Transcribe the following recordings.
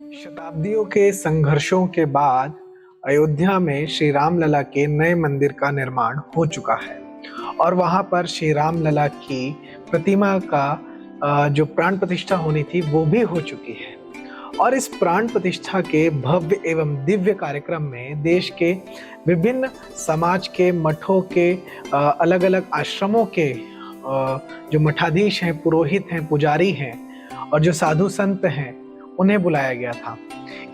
शताब्दियों के संघर्षों के बाद अयोध्या में श्री राम लला के नए मंदिर का निर्माण हो चुका है और वहां पर श्री राम लला की प्रतिमा का जो प्राण प्रतिष्ठा होनी थी वो भी हो चुकी है। और इस प्राण प्रतिष्ठा के भव्य एवं दिव्य कार्यक्रम में देश के विभिन्न समाज के मठों के अलग अलग आश्रमों के जो मठाधीश हैं, पुरोहित हैं, पुजारी हैं और जो साधु संत हैं उन्हें बुलाया गया था।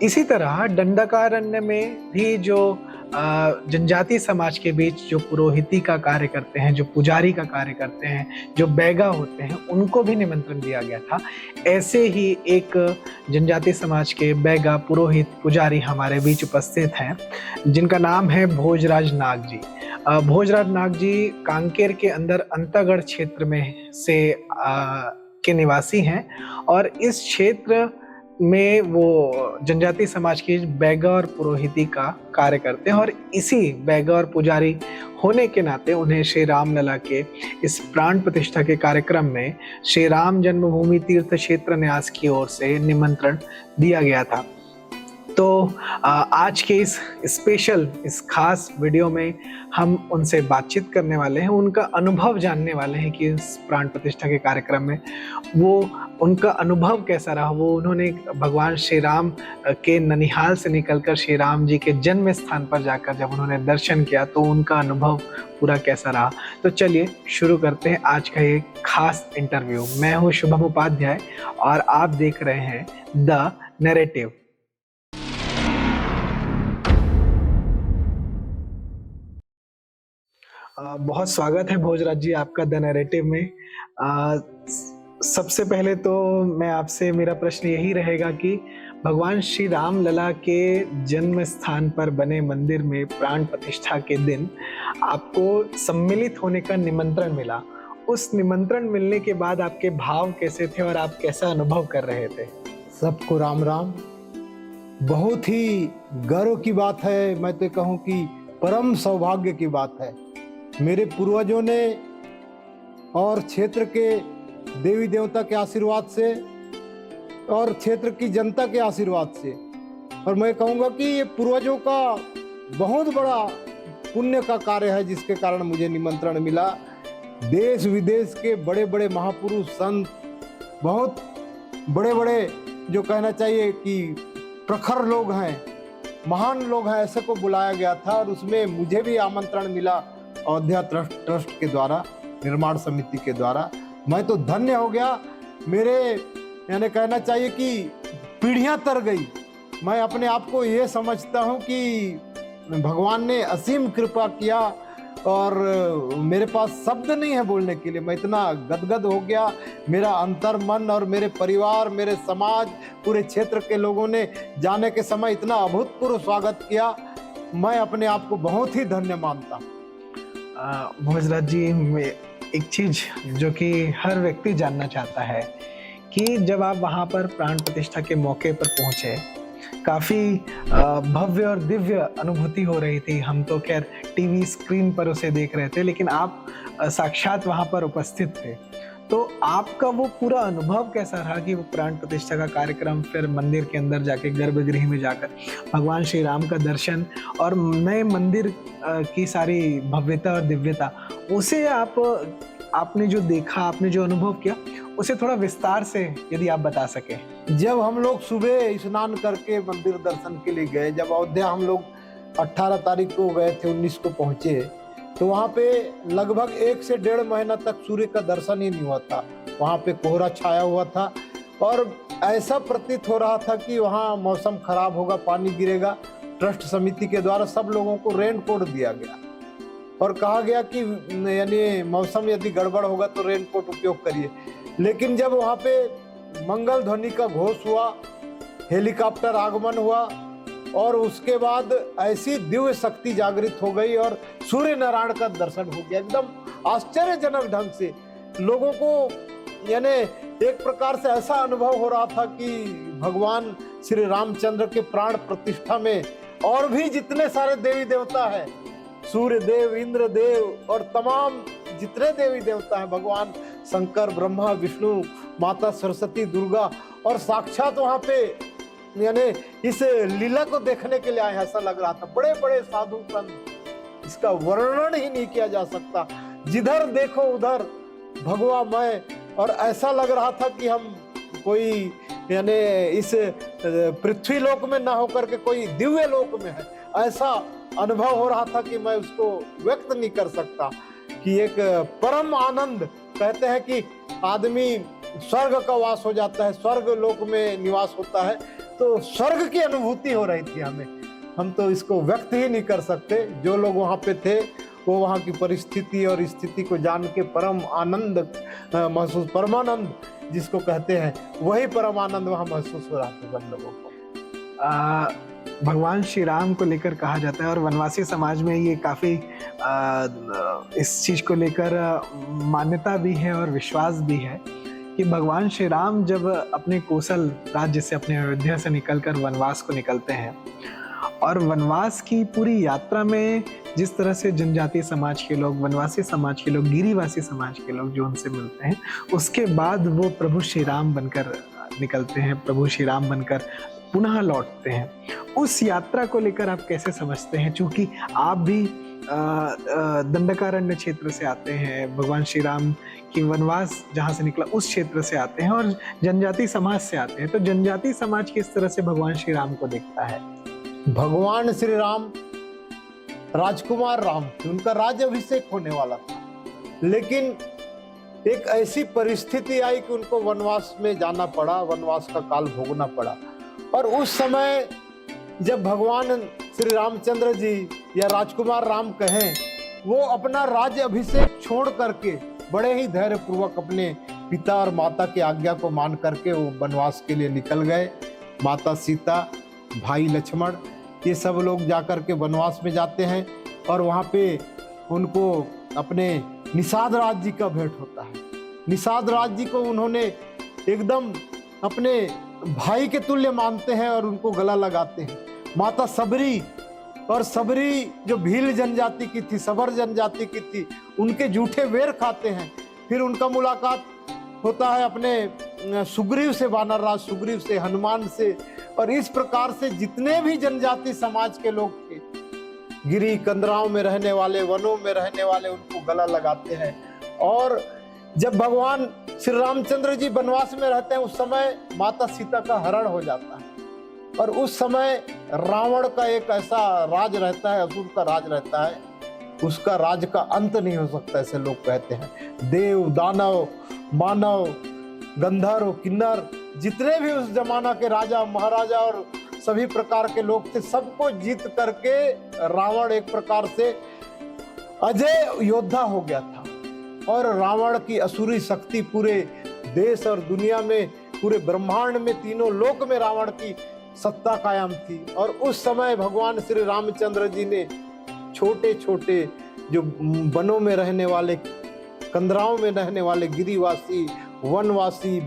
इसी तरह दंडकारण्य में भी जो जनजाति समाज के बीच जो पुरोहिती का कार्य करते हैं, जो पुजारी का कार्य करते हैं, जो बैगा होते हैं, उनको भी निमंत्रण दिया गया था। ऐसे ही एक जनजाति समाज के बैगा, पुरोहित, पुजारी हमारे बीच उपस्थित हैं जिनका नाम है भोजराज नाग जी। भोजराज नाग जी कांकेर के अंदर अंतागढ़ क्षेत्र में से के निवासी हैं और इस क्षेत्र में वो जनजाति समाज की बैगा और पुरोहिती का कार्य करते हैं और इसी बैगा और पुजारी होने के नाते उन्हें श्री राम लला के इस प्राण प्रतिष्ठा के कार्यक्रम में श्री राम जन्मभूमि तीर्थ क्षेत्र न्यास की ओर से निमंत्रण दिया गया था। तो आज के इस खास वीडियो में हम उनसे बातचीत करने वाले हैं, उनका अनुभव जानने वाले हैं कि इस प्राण प्रतिष्ठा के कार्यक्रम में उनका अनुभव कैसा रहा। वो उन्होंने भगवान श्री राम के ननिहाल से निकलकर श्री राम जी के जन्म स्थान पर जाकर जब उन्होंने दर्शन किया तो उनका अनुभव पूरा कैसा रहा। तो चलिए शुरू करते हैं आज का ये खास इंटरव्यू। मैं हूँ शुभम उपाध्याय और आप देख रहे हैं द नैरेटिव। बहुत स्वागत है भोजराज जी आपका द नैरेटिव में। सबसे पहले तो मैं आपसे, मेरा प्रश्न यही रहेगा कि भगवान श्री राम लला के जन्म स्थान पर बने मंदिर में प्राण प्रतिष्ठा के दिन आपको सम्मिलित होने का निमंत्रण मिला। उस निमंत्रण मिलने के बाद आपके भाव कैसे थे और आप कैसा अनुभव कर रहे थे? सबको राम राम। बहुत ही गर्व की बात है, मैं तो कहूँ कि परम सौभाग्य की बात है। मेरे पूर्वजों ने और क्षेत्र के देवी देवता के आशीर्वाद से और क्षेत्र की जनता के आशीर्वाद से, और मैं कहूँगा कि ये पूर्वजों का बहुत बड़ा पुण्य का कार्य है जिसके कारण मुझे निमंत्रण मिला। देश विदेश के बड़े बड़े महापुरुष, संत, बहुत बड़े बड़े जो कहना चाहिए कि प्रखर लोग हैं, महान लोग हैं, ऐसे को बुलाया गया था और उसमें मुझे भी आमंत्रण मिला अयोध्या ट्रस्ट के द्वारा, निर्माण समिति के द्वारा। मैं तो धन्य हो गया। मेरे यानी कहना चाहिए कि पीढ़ियां तर गई। मैं अपने आप को ये समझता हूँ कि भगवान ने असीम कृपा किया और मेरे पास शब्द नहीं है बोलने के लिए। मैं इतना गदगद हो गया। मेरा अंतर मन और मेरे परिवार, मेरे समाज, पूरे क्षेत्र के लोगों ने जाने के समय इतना अभूतपूर्व स्वागत किया। मैं अपने आप को बहुत ही धन्य मानता हूँ। भोजराज जी, एक चीज जो कि हर व्यक्ति जानना चाहता है कि जब आप वहां पर प्राण प्रतिष्ठा के मौके पर पहुंचे, काफी भव्य और दिव्य अनुभूति हो रही थी। हम तो खैर टीवी स्क्रीन पर उसे देख रहे थे, लेकिन आप साक्षात वहां पर उपस्थित थे। तो आपका वो पूरा अनुभव कैसा रहा कि वो प्राण प्रतिष्ठा का कार्यक्रम, फिर मंदिर के अंदर जाके गर्भगृह में जाकर भगवान श्री राम का दर्शन और नए मंदिर की सारी भव्यता और दिव्यता, उसे आपने जो देखा, आपने जो अनुभव किया, उसे थोड़ा विस्तार से यदि आप बता सके। जब हम लोग सुबह स्नान करके मंदिर दर्शन के लिए गए, जब अयोध्या हम लोग 18 तारीख को गए थे, 19 को पहुंचे, तो वहाँ पे लगभग 1 से 1.5 महीना तक सूर्य का दर्शन ही नहीं हुआ था। वहाँ पे कोहरा छाया हुआ था और ऐसा प्रतीत हो रहा था कि वहाँ मौसम खराब होगा, पानी गिरेगा। ट्रस्ट समिति के द्वारा सब लोगों को रेन कोट दिया गया और कहा गया कि यानी मौसम यदि गड़बड़ होगा तो रेन कोट उपयोग करिए। लेकिन जब वहाँ पे मंगल ध्वनि का घोष हुआ, हेलीकॉप्टर आगमन हुआ और उसके बाद ऐसी दिव्य शक्ति जागृत हो गई और सूर्य नारायण का दर्शन हो गया। एकदम आश्चर्यजनक ढंग से लोगों को यानी एक प्रकार से ऐसा अनुभव हो रहा था कि भगवान श्री रामचंद्र के प्राण प्रतिष्ठा में और भी जितने सारे देवी देवता हैं, सूर्य देव, इंद्र देव और तमाम जितने देवी देवता हैं, भगवान शंकर, ब्रह्मा, विष्णु, माता सरस्वती, दुर्गा, और साक्षात वहाँ पे यानी इस लीला को देखने के लिए आए, ऐसा लग रहा था। बड़े बड़े साधु संत, इसका वर्णन ही नहीं किया जा सकता। जिधर देखो उधर भगवामय, और ऐसा लग रहा था कि हम कोई यानी इस पृथ्वी लोक में ना होकर के कोई दिव्य लोक में है, ऐसा अनुभव हो रहा था कि मैं उसको व्यक्त नहीं कर सकता। कि एक परम आनंद, कहते हैं कि आदमी स्वर्ग का वास हो जाता है, स्वर्ग लोक में निवास होता है, तो स्वर्ग की अनुभूति हो रही थी हमें। हम तो इसको व्यक्त ही नहीं कर सकते। जो लोग वहाँ पे थे वो वहाँ की परिस्थिति और स्थिति को जान के परम आनंद महसूस, परमानंद जिसको कहते हैं, वही परम आनंद वहाँ महसूस हो रहा था सब लोगों को। भगवान श्री राम को लेकर कहा जाता है, और वनवासी समाज में ये काफी इस चीज को लेकर मान्यता भी है और विश्वास भी है कि भगवान श्री राम जब अपने कोसल राज्य से, अपने अयोध्या से निकलकर वनवास को निकलते हैं, और वनवास की पूरी यात्रा में जिस तरह से जनजातीय समाज के लोग, वनवासी समाज के लोग, गिरिवासी समाज के लोग जो उनसे मिलते हैं, उसके बाद वो प्रभु श्री राम बनकर निकलते हैं, प्रभु श्री राम बनकर पुनः लौटते हैं। उस यात्रा को लेकर आप कैसे समझते हैं? चूंकि आप भी दंडकारण्य क्षेत्र से आते हैं, भगवान श्री राम की वनवास जहाँ से निकला उस क्षेत्र से आते हैं, और जनजाति समाज से आते हैं, तो जनजाति समाज किस तरह से भगवान श्री राम को देखता है? भगवान श्री राम राजकुमार राम थे, उनका राज्य अभिषेक होने वाला था, लेकिन एक ऐसी परिस्थिति आई कि उनको वनवास में जाना पड़ा, वनवास का काल भोगना पड़ा। और उस समय जब भगवान श्री रामचंद्र जी या राजकुमार राम कहें, वो अपना राज्य अभिषेक छोड़ करके बड़े ही धैर्य पूर्वक अपने पिता और माता की आज्ञा को मान करके वो वनवास के लिए निकल गए। माता सीता, भाई लक्ष्मण, ये सब लोग जाकर के वनवास में जाते हैं, और वहाँ पे उनको अपने निषाद राज जी का भेंट होता है। निषाद राज जी को उन्होंने एकदम अपने भाई के तुल्य मानते हैं और उनको गला लगाते हैं। माता सबरी, और सबरी जो भील जनजाति की थी, सबर जनजाति की थी, उनके जूठे वेर खाते हैं। फिर उनका मुलाकात होता है अपने सुग्रीव से, वानर राज सुग्रीव से, हनुमान से, और इस प्रकार से जितने भी जनजाति समाज के लोग थे, गिरी कंदराओं में रहने वाले, वनों में रहने वाले, उनको गला लगाते हैं। और जब भगवान श्री रामचंद्र जी वनवास में रहते हैं, उस समय माता सीता का हरण हो जाता है, और उस समय रावण का एक ऐसा राज रहता है, असुर का राज रहता है, उसका राज का अंत नहीं हो सकता, ऐसे लोग कहते हैं। देव, दानव, मानव, गंधर्व, किन्नर, जितने भी उस जमाना के राजा महाराजा और सभी प्रकार के लोग थे, सबको जीत करके रावण एक प्रकार से अजय योद्धा हो गया था। और रावण की असुरी शक्ति पूरे देश और दुनिया में, पूरे ब्रह्मांड में, तीनों लोक में रावण की सत्ता कायम थी। और उस समय भगवान श्री रामचंद्र जी ने छोटे छोटे जो वनों में रहने वाले, कंदराओं में रहने वाले गिरिवासी, वनवासी,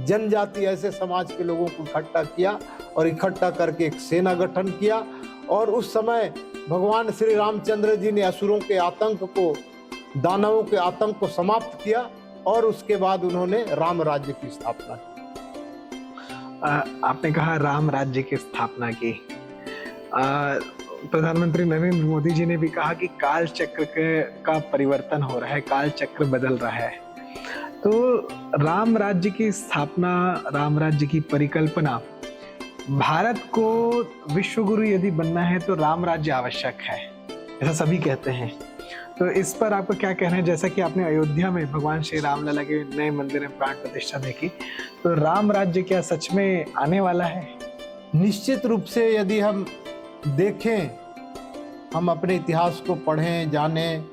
जनजाति, ऐसे समाज के लोगों को इकट्ठा किया, और इकट्ठा करके एक सेना गठन किया। और उस समय भगवान श्री रामचंद्र जी ने असुरों के आतंक को, दानवों के आतंक को समाप्त किया, और उसके बाद उन्होंने राम राज्य की स्थापना की। आपने कहा राम राज्य की स्थापना की। प्रधानमंत्री नरेंद्र मोदी जी ने भी कहा कि काल चक्र का परिवर्तन हो रहा है, काल चक्र बदल रहा है। तो राम राज्य की स्थापना, राम राज्य की परिकल्पना, भारत को विश्व गुरु यदि बनना है तो राम राज्य आवश्यक है, ऐसा सभी कहते हैं। तो इस पर आपका क्या कहना है? जैसा कि आपने अयोध्या में भगवान श्री राम लला के नए मंदिर में प्राण प्रतिष्ठा देखी, तो राम राज्य क्या सच में आने वाला है? निश्चित रूप से यदि हम देखें, हम अपने इतिहास को पढ़ें, जानें,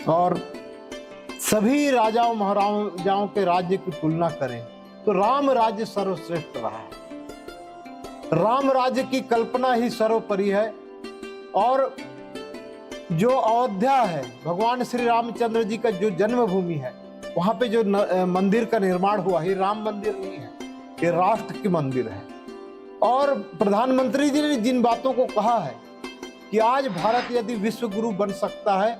और सभी राजाओं महाराजाओं के राज्य की तुलना करें, तो राम राज्य सर्वश्रेष्ठ रहा है। राम राज्य की कल्पना ही सर्वोपरि है। और जो अयोध्या है, भगवान श्री रामचंद्र जी का जो जन्मभूमि है, वहां पे जो मंदिर का निर्माण हुआ, ये राम मंदिर नहीं है, ये राष्ट्र की मंदिर है। और प्रधानमंत्री जी ने जिन बातों को कहा है कि आज भारत यदि विश्व गुरु बन सकता है,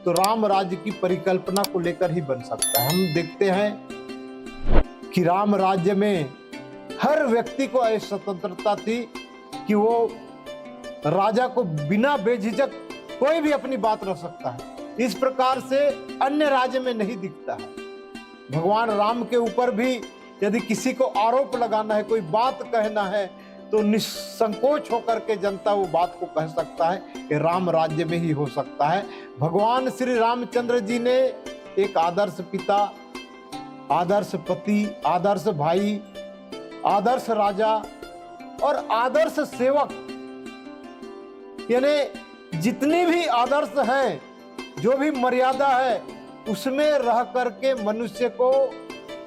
तो राम राज्य की परिकल्पना को लेकर ही बन सकता है। हम देखते हैं कि राम राज्य में हर व्यक्ति को ऐसी स्वतंत्रता थी कि वो राजा को बिना बेझिझक कोई भी अपनी बात रख सकता है। इस प्रकार से अन्य राज्य में नहीं दिखता है। भगवान राम के ऊपर भी यदि किसी को आरोप लगाना है, कोई बात कहना है, तो निसंकोच होकर के जनता वो बात को कह सकता है कि राम राज्य में ही हो सकता है। भगवान श्री रामचंद्र जी ने एक आदर्श पिता, आदर्श पति, आदर्श भाई, आदर्श राजा और आदर्श सेवक, यानी जितनी भी आदर्श हैं, जो भी मर्यादा है, उसमें रह करके मनुष्य को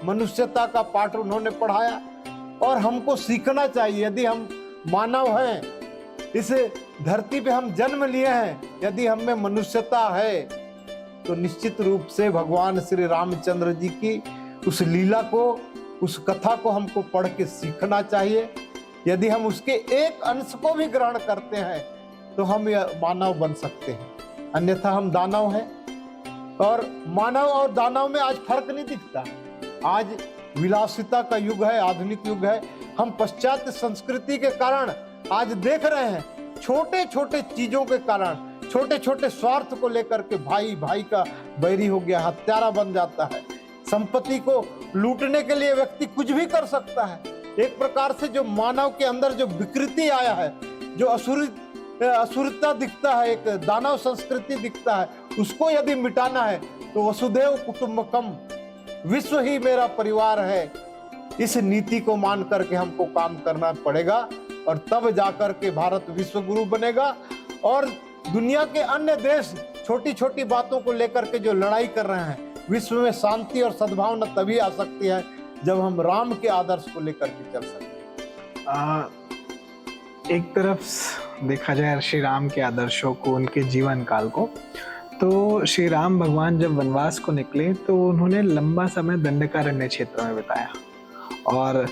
मनुष्यता का पाठ उन्होंने पढ़ाया और हमको सीखना चाहिए। यदि हम मानव हैं, इस धरती पे हम जन्म लिए हैं, यदि हम में मनुष्यता है, तो निश्चित रूप से भगवान श्री रामचंद्र जी की उस लीला को, उस कथा को हमको पढ़ के सीखना चाहिए। यदि हम उसके एक अंश को भी ग्रहण करते हैं तो हम मानव बन सकते हैं, अन्यथा हम दानव हैं। और मानव और दानव में आज फर्क नहीं दिखता। आज विलासिता का युग है, आधुनिक युग है। हम पश्चात्य संस्कृति के कारण आज देख रहे हैं, छोटे छोटे चीजों के कारण, छोटे छोटे स्वार्थ को लेकर के भाई भाई का बैरी हो गया, हत्यारा बन जाता है। संपत्ति को लूटने के लिए व्यक्ति कुछ भी कर सकता है। एक प्रकार से जो मानव के अंदर जो विकृति आया है, जो असुरता दिखता है, एक दानव संस्कृति दिखता है, उसको यदि मिटाना है तो वसुधैव कुटुंबकम, विश्व ही मेरा परिवार है, इस नीति को मान करके हमको काम करना पड़ेगा। और तब जाकर के भारत विश्व गुरु बनेगा। और दुनिया के अन्य देश छोटी छोटी बातों को लेकर के जो लड़ाई कर रहे हैं, विश्व में शांति और सद्भावना तभी आ सकती है जब हम राम के आदर्श को लेकर के चल सकते हैं। एक तरफ देखा जाए श्री राम के आदर्शों को, उनके जीवन काल को, तो श्री राम भगवान जब वनवास को निकले तो उन्होंने लंबा समय दंडकारण्य क्षेत्र में बिताया। और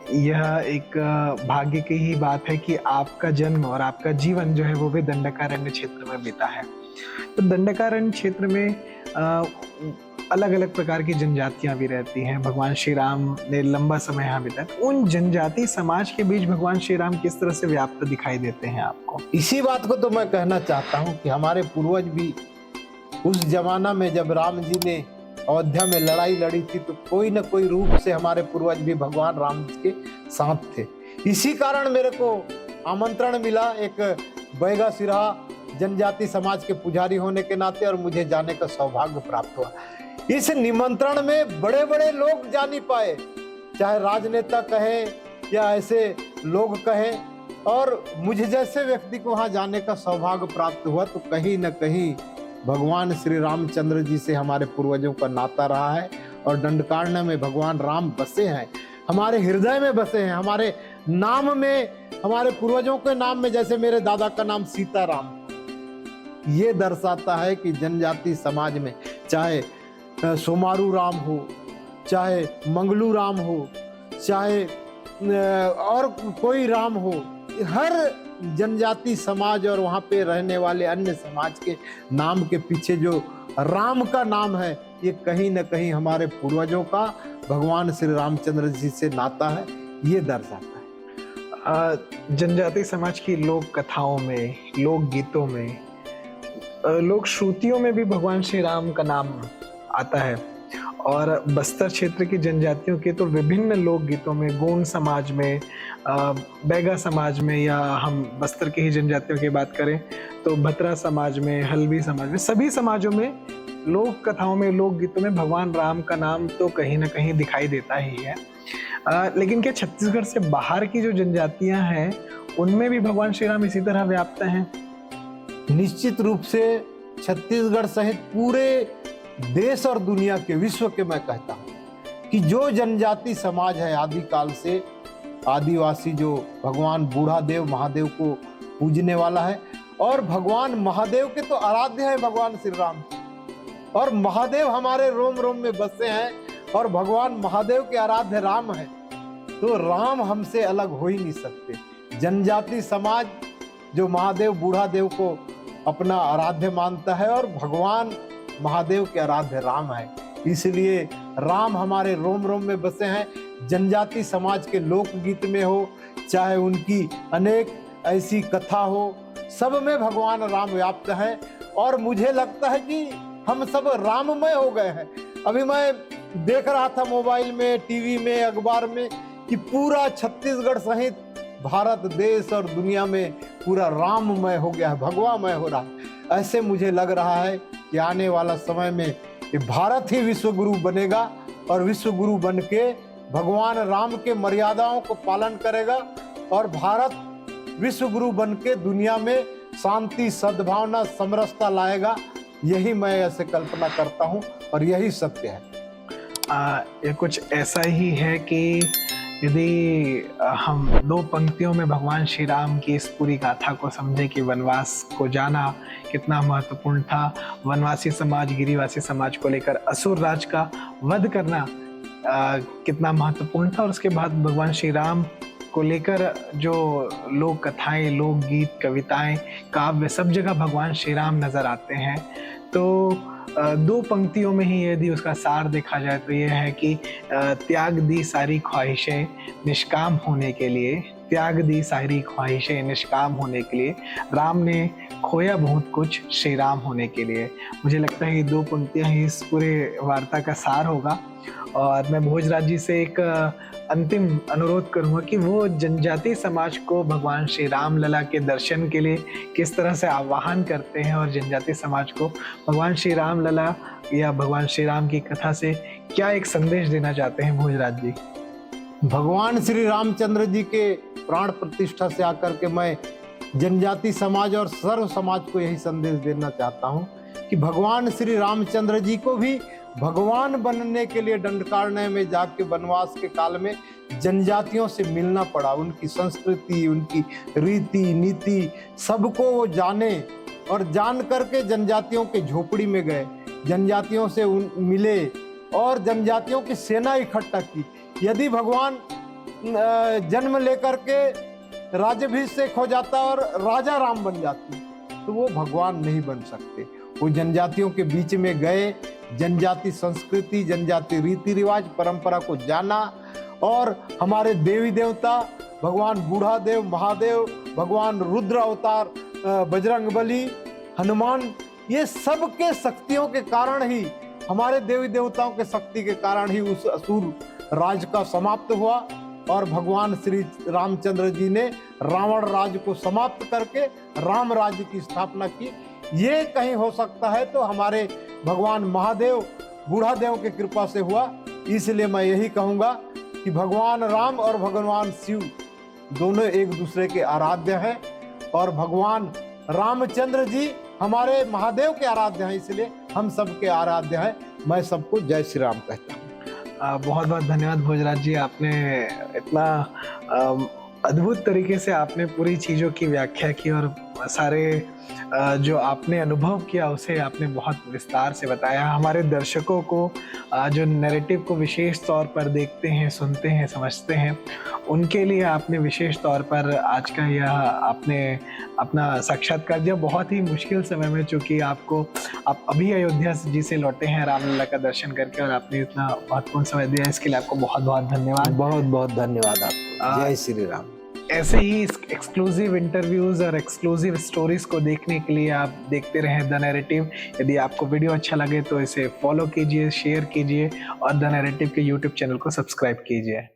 यह एक भाग्य की ही बात है कि आपका जन्म और आपका जीवन जो है वो भी दंडकारण्य क्षेत्र में बीता है। तो दंडकारण्य क्षेत्र में अलग अलग प्रकार की जनजातियां भी रहती हैं। भगवान श्री राम ने लंबा समय यहाँ बिताया। उन जनजाति समाज के बीच भगवान श्री राम किस तरह से व्याप्त दिखाई देते हैं आपको? इसी बात को तो मैं कहना चाहता हूँ कि हमारे पूर्वज भी उस जमाना में जब राम जी ने अयोध्या में लड़ाई लड़ी थी, तो कोई न कोई रूप से हमारे पूर्वज भी भगवान राम के साथ थे। इसी कारण मेरे को आमंत्रण मिला एक बैगा सिरहा जनजाति समाज के पुजारी होने के नाते, और मुझे जाने का सौभाग्य प्राप्त हुआ। इस निमंत्रण में बड़े बड़े लोग जा नहीं पाए, चाहे राजनेता कहें या ऐसे लोग कहें, और मुझे जैसे व्यक्ति को वहां जाने का सौभाग्य प्राप्त हुआ। तो कहीं न कहीं भगवान श्री रामचंद्र जी से हमारे पूर्वजों का नाता रहा है, और दंडकारण्य में भगवान राम बसे हैं, हमारे हृदय में बसे हैं, हमारे नाम में, हमारे पूर्वजों के नाम में। जैसे मेरे दादा का नाम सीताराम, ये दर्शाता है कि जनजाति समाज में चाहे सोमारू राम हो, चाहे मंगलू राम हो, चाहे और कोई राम हो, हर जनजाति समाज और वहाँ पे रहने वाले अन्य समाज के नाम के पीछे जो राम का नाम है, ये कहीं न कहीं हमारे पूर्वजों का भगवान श्री रामचंद्र जी से नाता है, ये दर्शाता है। जनजाति समाज की लोक कथाओं में, लोक गीतों में, लोक श्रुतियों में भी भगवान श्री राम का नाम आता है। और बस्तर क्षेत्र की जनजातियों के तो विभिन्न लोकगीतों में, गोंड समाज में, बैगा समाज में, या हम बस्तर के ही जनजातियों की बात करें तो भतरा समाज में, हल्बी समाज में, सभी समाजों में लोक कथाओं में, लोकगीतों में भगवान राम का नाम तो कहीं ना कहीं दिखाई देता ही है। लेकिन क्या छत्तीसगढ़ से बाहर की जो जनजातियां हैं उनमें भी भगवान श्री राम इसी तरह व्याप्त हैं? निश्चित रूप से छत्तीसगढ़ सहित पूरे देश और दुनिया के, विश्व के, मैं कहता हूं कि जो जनजाति समाज है आदिकाल से, आदिवासी जो भगवान बूढ़ा देव महादेव को पूजने वाला है, और भगवान महादेव के तो आराध्य है भगवान श्री राम, और महादेव हमारे रोम रोम में बसे हैं, और भगवान महादेव के आराध्य राम है, तो राम हमसे अलग हो ही नहीं सकते। जनजाति समाज जो महादेव बूढ़ा देव को अपना आराध्य मानता है, और भगवान महादेव के आराध्य राम है, इसलिए राम हमारे रोम रोम में बसे हैं। जनजाति समाज के लोकगीत में हो, चाहे उनकी अनेक ऐसी कथा हो, सब में भगवान राम व्याप्त है। और मुझे लगता है कि हम सब राममय हो गए हैं। अभी मैं देख रहा था मोबाइल में, टीवी में, अखबार में कि पूरा छत्तीसगढ़ सहित भारत देश और दुनिया में पूरा राममय हो गया है, भगवामय हो रहा है। ऐसे मुझे लग रहा है कि आने वाला समय में कि भारत ही विश्व गुरु बनेगा और विश्व गुरु बन के भगवान राम के मर्यादाओं को पालन करेगा और भारत विश्व गुरु बन के दुनिया में शांति, सद्भावना, समरसता लाएगा। यही मैं ऐसे कल्पना करता हूँ और यही सत्य है। ये कुछ ऐसा ही है कि यदि हम दो पंक्तियों में भगवान श्री राम की इस पूरी गाथा को समझे कि वनवास को जाना कितना महत्वपूर्ण था, वनवासी समाज, गिरिवासी समाज को लेकर असुर राज का वध करना कितना महत्वपूर्ण था, और उसके बाद भगवान श्री राम को लेकर जो लोक कथाएं, लोकगीत, कविताएं, काव्य, सब जगह भगवान श्री राम नजर आते हैं। तो दो पंक्तियों में ही यदि उसका सार देखा जाए तो यह है कि त्याग दी सारी ख्वाहिशें निष्काम होने के लिए, त्याग दी सारी ख्वाहिशें निष्काम होने के लिए, राम ने खोया बहुत कुछ श्री राम होने के लिए। मुझे लगता है ये दो पंक्तियां ही इस पूरे वार्ता का सार होगा। और मैं भोजराज जी से एक अंतिम अनुरोध करूंगा कि वो जनजाति समाज को भगवान श्री राम लला के दर्शन के लिए किस तरह से आह्वान करते हैं और जनजाति समाज को भगवान श्री राम लला या भगवान श्री राम की कथा से क्या एक संदेश देना चाहते हैं भोजराज जी? भगवान श्री रामचंद्र जी के प्राण प्रतिष्ठा से आकर के मैं जनजाति समाज और सर्व समाज को यही संदेश देना चाहता हूँ कि भगवान श्री रामचंद्र जी को भी भगवान बनने के लिए दंडकारण्य में जाके वनवास के काल में जनजातियों से मिलना पड़ा। उनकी संस्कृति, उनकी रीति नीति सबको वो जाने और जान करके जनजातियों के झोपड़ी में गए, जनजातियों से मिले और जनजातियों की सेना इकट्ठा की। यदि भगवान जन्म लेकर के राज्याभिषेक हो जाता और राजा राम बन जाते तो वो भगवान नहीं बन सकते। वो जनजातियों के बीच में गए, जनजाति संस्कृति, जनजाति रीति रिवाज, परंपरा को जाना और हमारे देवी देवता भगवान बूढ़ा देव, महादेव, भगवान रुद्र अवतार, बजरंगबली, हनुमान, ये सब के शक्तियों के कारण ही, हमारे देवी देवताओं के शक्ति के कारण ही उस असुर राज का समाप्त हुआ और भगवान श्री रामचंद्र जी ने रावण राज को समाप्त करके राम राज्य की स्थापना की। ये कहीं हो सकता है तो हमारे भगवान महादेव, बूढ़ा देव की कृपा से हुआ। इसलिए मैं यही कहूंगा कि भगवान राम और भगवान शिव दोनों एक दूसरे के आराध्य हैं और भगवान रामचंद्र जी हमारे महादेव के आराध्य हैं, इसलिए हम सबके आराध्य हैं। मैं सबको जय श्री राम कहता हूँ। बहुत बहुत धन्यवाद भोजराज जी, आपने इतना अद्भुत तरीके से आपने पूरी चीज़ों की व्याख्या की और सारे जो आपने अनुभव किया उसे आपने बहुत विस्तार से बताया। हमारे दर्शकों को जो नैरेटिव को विशेष तौर पर देखते हैं, सुनते हैं, समझते हैं, उनके लिए आपने विशेष तौर पर आज का यह आपने अपना साक्षात्कार दिया बहुत ही मुश्किल समय में, चूँकि आप अभी अयोध्या जी से लौटे हैं रामलला का दर्शन करके और आपने इतना महत्वपूर्ण समय दिया, इसके लिए आपको बहुत बहुत धन्यवाद। बहुत बहुत धन्यवाद आपको। जय श्री राम। ऐसे ही एक्सक्लूसिव इंटरव्यूज और एक्सक्लूसिव स्टोरीज को देखने के लिए आप देखते रहें द नैरेटिव। यदि आपको वीडियो अच्छा लगे तो इसे फॉलो कीजिए, शेयर कीजिए और द नैरेटिव के यूट्यूब चैनल को सब्सक्राइब कीजिए।